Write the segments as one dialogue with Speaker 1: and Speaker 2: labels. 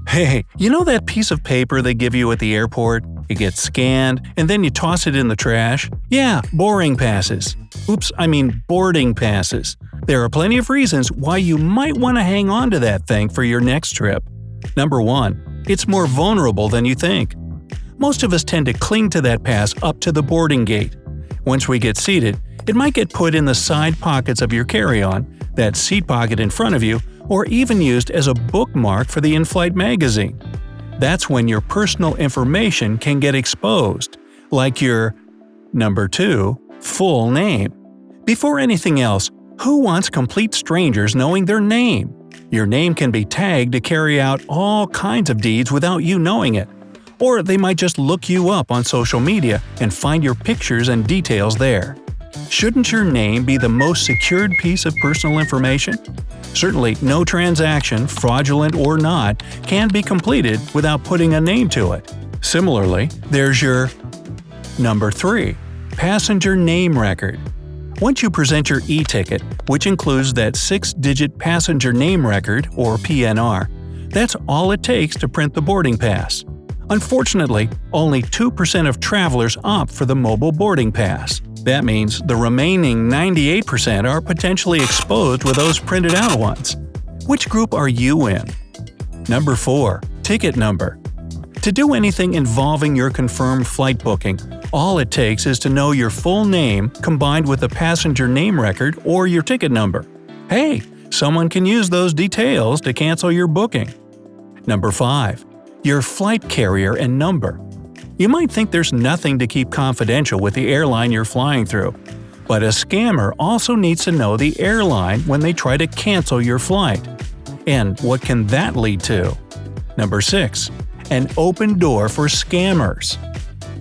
Speaker 1: Hey, you know that piece of paper they give you at the airport? It gets scanned, and then you toss it in the trash? Yeah, boarding passes. Boarding passes. There are plenty of reasons why you might want to hang on to that thing for your next trip. Number 1. It's more vulnerable than you think. Most of us tend to cling to that pass up to the boarding gate. Once we get seated, it might get put in the side pockets of your carry-on, that seat pocket in front of you, or even used as a bookmark for the in-flight magazine. That's when your personal information can get exposed, like your Number 2. Full name. Before anything else, who wants complete strangers knowing their name? Your name can be tagged to carry out all kinds of deeds without you knowing it. Or they might just look you up on social media and find your pictures and details there. Shouldn't your name be the most secured piece of personal information? Certainly, no transaction, fraudulent or not, can be completed without putting a name to it. Similarly, there's your Number 3. Passenger name record. Once you present your e-ticket, which includes that 6-digit passenger name record, or PNR, that's all it takes to print the boarding pass. Unfortunately, only 2% of travelers opt for the mobile boarding pass. That means the remaining 98% are potentially exposed with those printed out ones. Which group are you in? Number 4. Ticket number. To do anything involving your confirmed flight booking, all it takes is to know your full name combined with the passenger name record or your ticket number. Hey, someone can use those details to cancel your booking. Number 5. Your flight carrier and number. You might think there's nothing to keep confidential with the airline you're flying through, but a scammer also needs to know the airline when they try to cancel your flight. And what can that lead to? Number 6. An open door for scammers.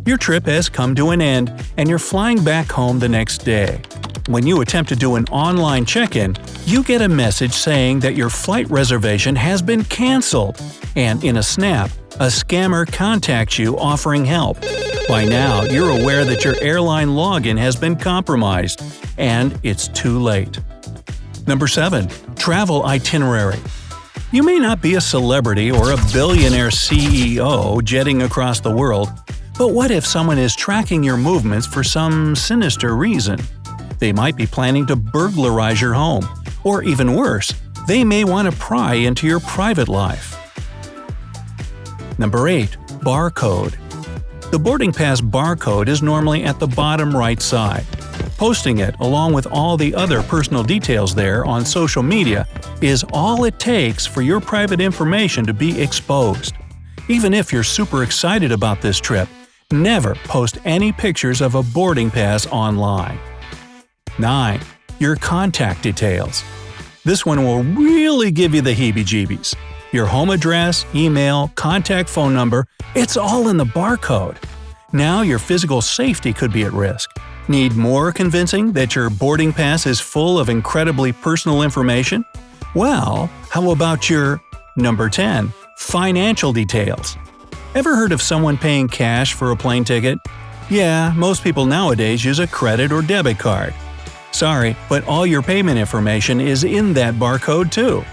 Speaker 1: Your trip has come to an end and you're flying back home the next day. When you attempt to do an online check-in, you get a message saying that your flight reservation has been canceled, and in a snap, a scammer contacts you offering help. By now, you're aware that your airline login has been compromised, and it's too late. Number 7. Travel itinerary. You may not be a celebrity or a billionaire CEO jetting across the world, but what if someone is tracking your movements for some sinister reason? They might be planning to burglarize your home, or even worse, they may want to pry into your private life. Number 8. Barcode. The boarding pass barcode is normally at the bottom right side. Posting it, along with all the other personal details there on social media, is all it takes for your private information to be exposed. Even if you're super excited about this trip, never post any pictures of a boarding pass online. 9. Your contact details. This one will really give you the heebie-jeebies. Your home address, email, contact phone number, it's all in the barcode. Now your physical safety could be at risk. Need more convincing that your boarding pass is full of incredibly personal information? Well, how about your Number 10. Financial details. Ever heard of someone paying cash for a plane ticket? Yeah, most people nowadays use a credit or debit card. Sorry, but all your payment information is in that barcode too.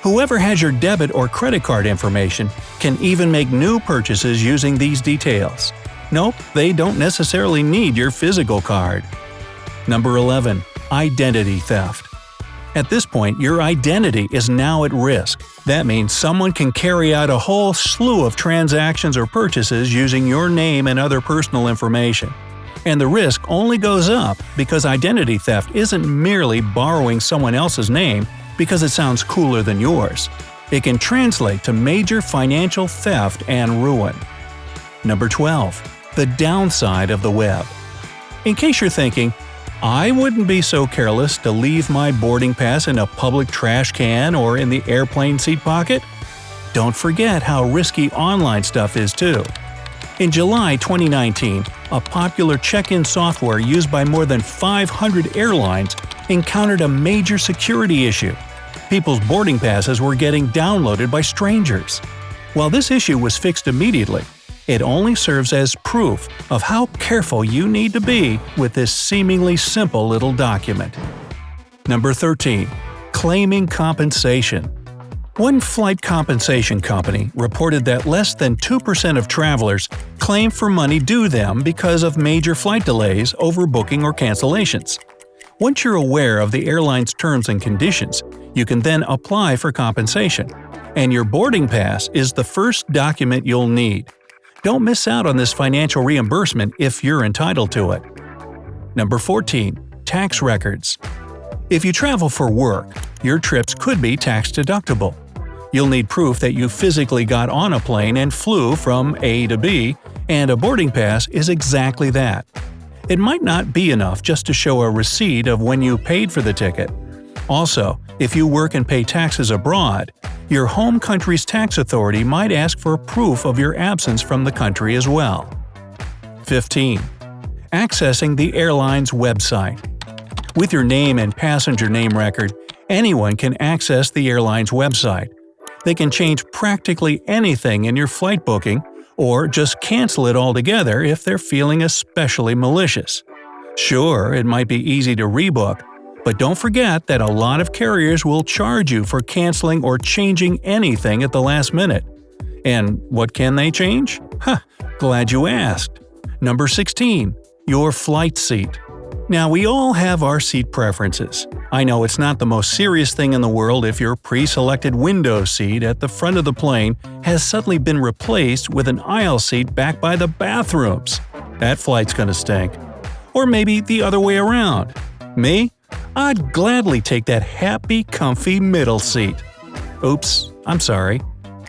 Speaker 1: Whoever has your debit or credit card information can even make new purchases using these details. Nope, they don't necessarily need your physical card. Number 11. Identity theft. At this point, your identity is now at risk. That means someone can carry out a whole slew of transactions or purchases using your name and other personal information. And the risk only goes up because identity theft isn't merely borrowing someone else's name because it sounds cooler than yours. It can translate to major financial theft and ruin. Number 12. The downside of the web. In case you're thinking, I wouldn't be so careless to leave my boarding pass in a public trash can or in the airplane seat pocket. Don't forget how risky online stuff is too. In July 2019, a popular check-in software used by more than 500 airlines encountered a major security issue. People's boarding passes were getting downloaded by strangers. While this issue was fixed immediately, it only serves as proof of how careful you need to be with this seemingly simple little document. Number 13. claiming compensation. One flight compensation company reported that less than 2% of travelers claim for money due them because of major flight delays, overbooking, or cancellations. Once you're aware of the airline's terms and conditions, you can then apply for compensation. And your boarding pass is the first document you'll need. Don't miss out on this financial reimbursement if you're entitled to it. Number 14. Tax records. If you travel for work, your trips could be tax deductible. You'll need proof that you physically got on a plane and flew from A to B, and a boarding pass is exactly that. It might not be enough just to show a receipt of when you paid for the ticket. Also, if you work and pay taxes abroad, your home country's tax authority might ask for proof of your absence from the country as well. 15. Accessing the airline's website. With your name and passenger name record, anyone can access the airline's website. They can change practically anything in your flight booking, or just cancel it altogether if they're feeling especially malicious. Sure, it might be easy to rebook, but don't forget that a lot of carriers will charge you for canceling or changing anything at the last minute. And what can they change? Glad you asked. Number 16. Your flight seat. Now, we all have our seat preferences. I know it's not the most serious thing in the world if your pre-selected window seat at the front of the plane has suddenly been replaced with an aisle seat back by the bathrooms. That flight's gonna stink. Or maybe the other way around. Me? I'd gladly take that happy, comfy middle seat. Oops, I'm sorry.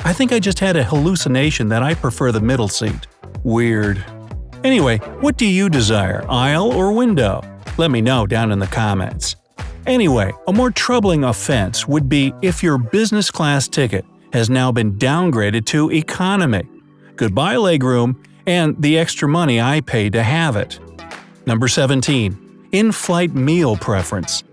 Speaker 1: I think I just had a hallucination that I prefer the middle seat. Weird. Anyway, what do you desire, aisle or window? Let me know down in the comments. Anyway, a more troubling offense would be if your business class ticket has now been downgraded to economy. Goodbye legroom and the extra money I paid to have it. Number 17. In-flight meal preference.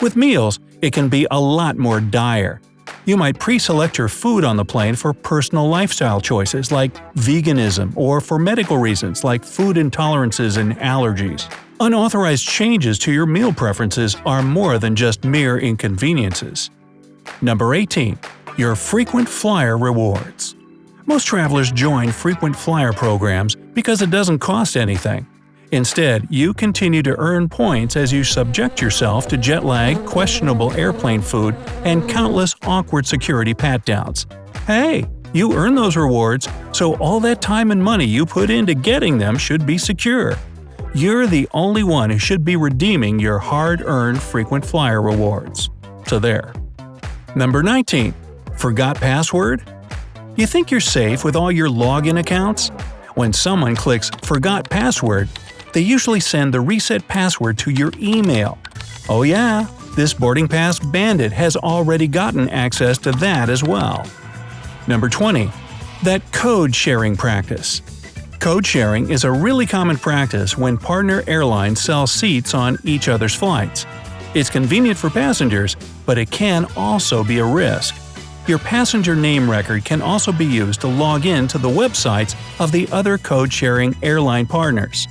Speaker 1: With meals, it can be a lot more dire. You might pre-select your food on the plane for personal lifestyle choices like veganism or for medical reasons like food intolerances and allergies. Unauthorized changes to your meal preferences are more than just mere inconveniences. Number 18. Your frequent flyer rewards. Most travelers join frequent flyer programs because it doesn't cost anything. Instead, you continue to earn points as you subject yourself to jet lag, questionable airplane food, and countless awkward security pat-downs. Hey, you earn those rewards, so all that time and money you put into getting them should be secure. You're the only one who should be redeeming your hard-earned frequent flyer rewards. So there. Number 19. Forgot password? You think you're safe with all your login accounts? When someone clicks Forgot Password, they usually send the reset password to your email. Oh yeah, this boarding pass bandit has already gotten access to that as well. Number 20. That code sharing practice. Code sharing is a really common practice when partner airlines sell seats on each other's flights. It's convenient for passengers, but it can also be a risk. Your passenger name record can also be used to log in to the websites of the other code-sharing airline partners.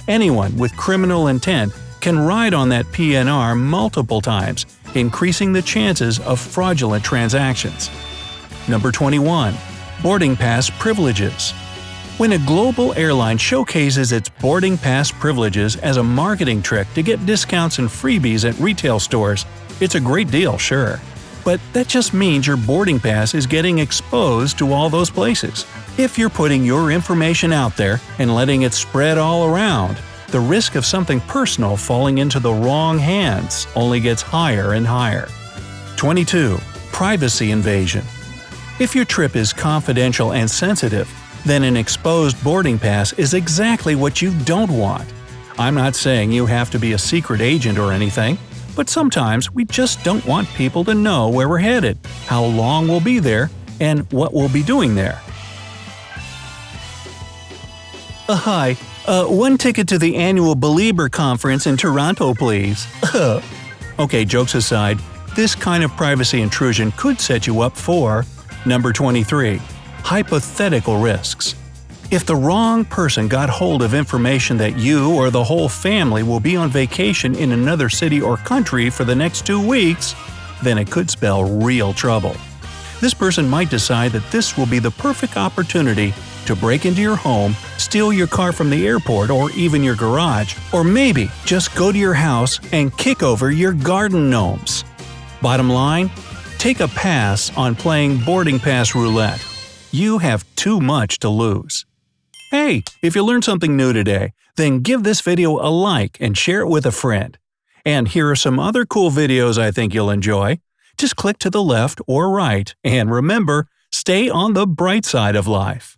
Speaker 1: Anyone with criminal intent can ride on that PNR multiple times, increasing the chances of fraudulent transactions. Number 21. Boarding pass privileges. When a global airline showcases its boarding pass privileges as a marketing trick to get discounts and freebies at retail stores, it's a great deal, sure. But that just means your boarding pass is getting exposed to all those places. If you're putting your information out there and letting it spread all around, the risk of something personal falling into the wrong hands only gets higher and higher. 22. Privacy invasion. If your trip is confidential and sensitive, then an exposed boarding pass is exactly what you don't want. I'm not saying you have to be a secret agent or anything, but sometimes we just don't want people to know where we're headed, how long we'll be there, and what we'll be doing there. Hi, one ticket to the annual Belieber Conference in Toronto, please. Okay, jokes aside, this kind of privacy intrusion could set you up for Number 23. Hypothetical risks. If the wrong person got hold of information that you or the whole family will be on vacation in another city or country for the next 2 weeks, then it could spell real trouble. This person might decide that this will be the perfect opportunity to break into your home, steal your car from the airport or even your garage, or maybe just go to your house and kick over your garden gnomes. Bottom line, take a pass on playing boarding pass roulette. You have too much to lose. Hey, if you learned something new today, then give this video a like and share it with a friend. And here are some other cool videos I think you'll enjoy. Just click to the left or right, and remember, stay on the bright side of life.